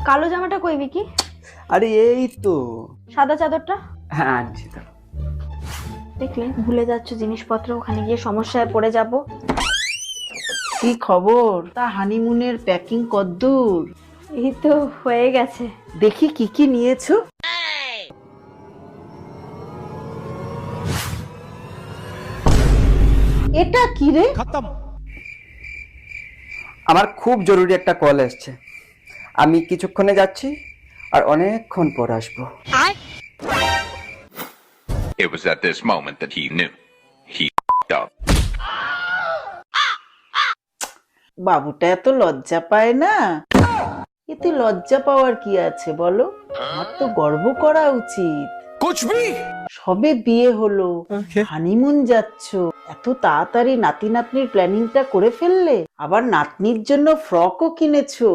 কালো জামাটা কই বিকি? আরে এই তো। সাদা চাদরটা? হ্যাঁ আনছি তো। দেখলে ভুলে যাচ্ছ জিনিসপত্র, ওখানে গিয়ে সমস্যায় পড়ে যাব। কি খবর? তা হানিমুনের প্যাকিং কদ্দূর? এই তো হয়ে গেছে। দেখি কি কি নিয়েছো। এটা কি রে? আমার খুব জরুরি একটা কল এসছে, আমি কিছুক্ষণে যাচ্ছি আর অনেকক্ষণ পর আসবো। It was at this moment that he knew. He f***ed up. বাবুটা এত লজ্জা পায় না। এতে লজ্জা পাওয়ার কি আছে বলো? আমার তো গর্ব করা উচিত। সবে বিয়ে হলো, হানিমুন যাচ্ছ, এত তাড়াতাড়ি নাতি নাতনির প্ল্যানিংটা করে ফেললে, আবার নাতনির জন্য ফ্রকও কিনেছো।